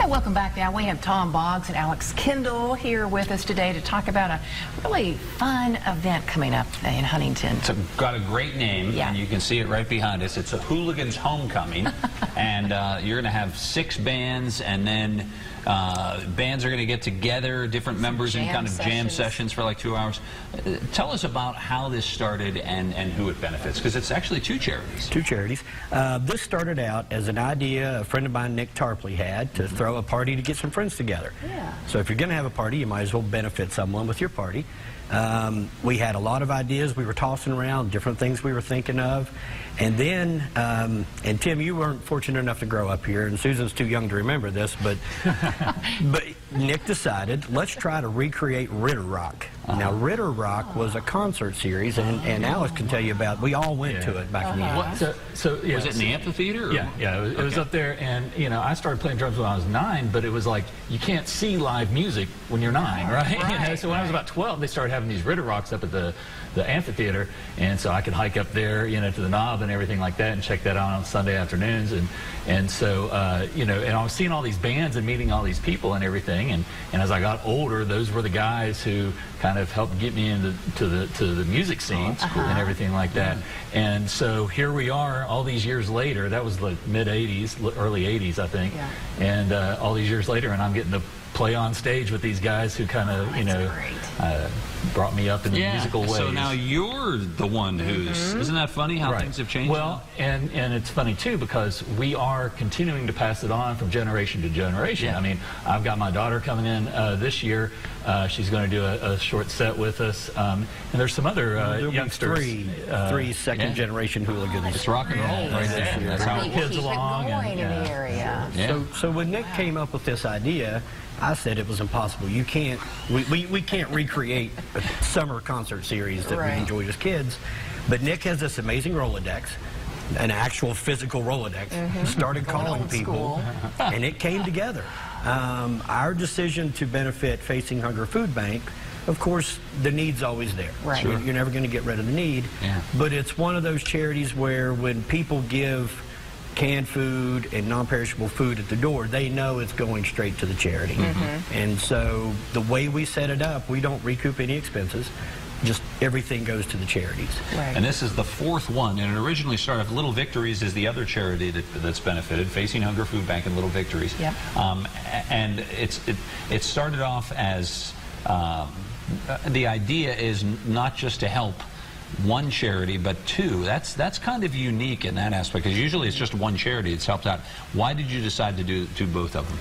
And welcome back. Now we have Tom Boggs and Alex Kendall here with us today to talk about a really fun event coming up in Huntington. It's got a great name, and you can see it right behind us. It's a Hooligans Homecoming, and you're going to have 6 bands, and then bands are going to get together, different members in kind of jam sessions for like 2 hours. Tell us about how this started and who it benefits, because it's actually 2 charities. 2 charities. This started out as an idea a friend of mine, Nick Tarpley, had to throw a party to get some friends together. Yeah. So if you're going to have a party, you might as well benefit someone with your party. We had a lot of ideas we were tossing around, different things we were thinking of. And then, and Tim, you weren't fortunate enough to grow up here, and Susan's too young to remember this, but Nick decided, let's try to recreate Ritter Rock. Now, Ritter Rock was a concert series, and Alice can tell you about, we all went to it back in the 80s. Yeah, was it in the amphitheater? Or? Yeah, it was up there, and you know, I started playing drums when I was 9, but it was like, you can't see live music when you're 9, right? You know, so when I was about 12, they started having these Ritter Rocks up at the amphitheater, and so I could hike up there, you know, to the knob and everything like that, and check that out on Sunday afternoons, and so you know, and I was seeing all these bands and meeting all these people and everything, and as I got older, those were the guys who kind of helped get me into the music scene and everything like that. And so here we are, all these years later. That was the mid '80s, early '80s, I think. Yeah. And all these years later, and I'm getting to play on stage with these guys who kind of, you know, brought me up in the musical ways. So now you're the one who's, isn't that funny how things have changed? Well, and it's funny too, because we are continuing to pass it on from generation to generation. I mean, I've got my daughter coming in this year. She's going to do a short set with us, and there's some other youngsters. Three second generation Hooligans. It's rock and roll right this year. That's how it kids along. In the area. So when Nick came up with this idea, I said it was impossible. You can't, we can't recreate a summer concert series that we enjoyed as kids. But Nick has this amazing Rolodex, an actual physical Rolodex, started calling people, and it came together. Our decision to benefit Facing Hunger Food Bank, of course, the need's always there. Right. You're never going to get rid of the need. But it's one of those charities where when people give canned food and non-perishable food at the door, they know it's going straight to the charity. And so the way we set it up, we don't recoup any expenses. Just everything goes to the charities. And this is the 4th one, and it originally started off. Little Victories is the other charity that's benefited, Facing Hunger Food Bank and Little Victories. And it started off as, the idea is not just to help one charity, but 2. That's kind of unique in that aspect, because usually it's just one charity that's helped out. Why did you decide to do both of them?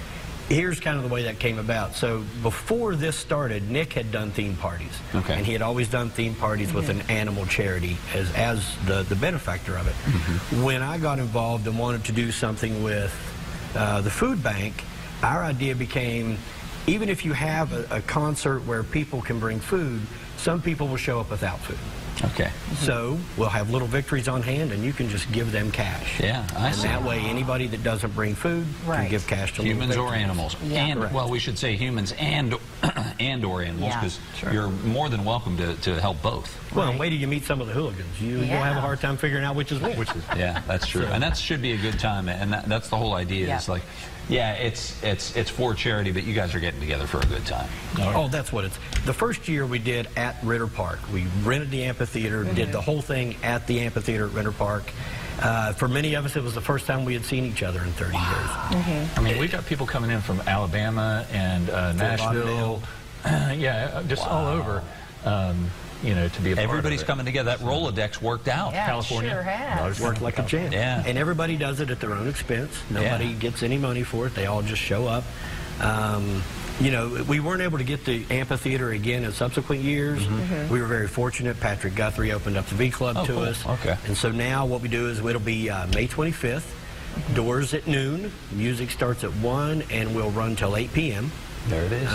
Here's kind of the way that came about. So before this started, Nick had done theme parties. And he had always done theme parties with an animal charity as the benefactor of it. When I got involved and wanted to do something with the food bank, our idea became, even if you have a concert where people can bring food, some people will show up without food. So we'll have Little Victories on hand, and you can just give them cash. I see. And that way, anybody that doesn't bring food can give cash to humans or animals. And well, we should say humans and or animals, because you're more than welcome to help both. Well, wait till you meet some of the Hooligans. You'll have a hard time figuring out which is which. Yeah, that's true. And that should be a good time. And that's the whole idea. It's like, it's for charity, but you guys are getting together for a good time. Oh, that's what it's. The first year we did at Ritter Park. We rented the amphitheater, did the whole thing at the amphitheater at Ritter Park. For many of us, it was the first time we had seen each other in 30 years. I mean, we got people coming in from Alabama and Nashville, just all over. You know, to be a part Everybody's of it. coming together. That Rolodex worked out. California sure has. Worked like a champ. And everybody does it at their own expense. Nobody gets any money for it. They all just show up. You know, we weren't able to get the amphitheater again in subsequent years. We were very fortunate. Patrick Guthrie opened up the V Club to us. And so now what we do is it'll be May 25th. Doors at noon. Music starts at 1 and we'll run till 8 p.m. There it is.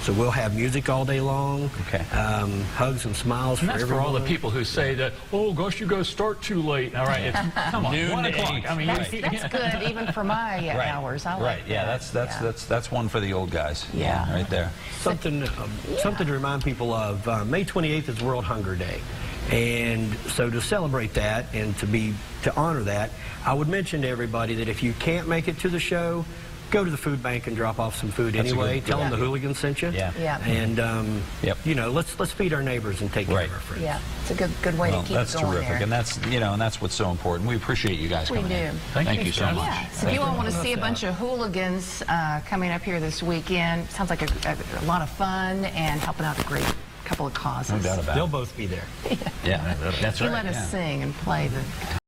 So we'll have music all day long. Hugs and smiles for everyone. For all the people who say that, oh gosh, you guys start too late. All right, it's come on, noon 1 to o'clock. 8. I mean, That's good, even for my hours. I like that. That's one for the old guys. Right there. Something to remind people of. May 28th is World Hunger Day. And so to celebrate that and to honor that, I would mention to everybody that if you can't make it to the show, go to the food bank and drop off some food anyway. Tell them the Hooligans sent you. Yeah. And you know, let's feed our neighbors and take care of our friends. Yeah, it's a good way to keep that's it going terrific, there. and that's and that's what's so important. We appreciate you guys coming in. Thank you so much. Yeah. So if you all want to see a bunch of hooligans coming up here this weekend, sounds like a lot of fun and helping out a great couple of causes. No doubt about it. They'll both be there. Yeah, that's right. You let us sing and play the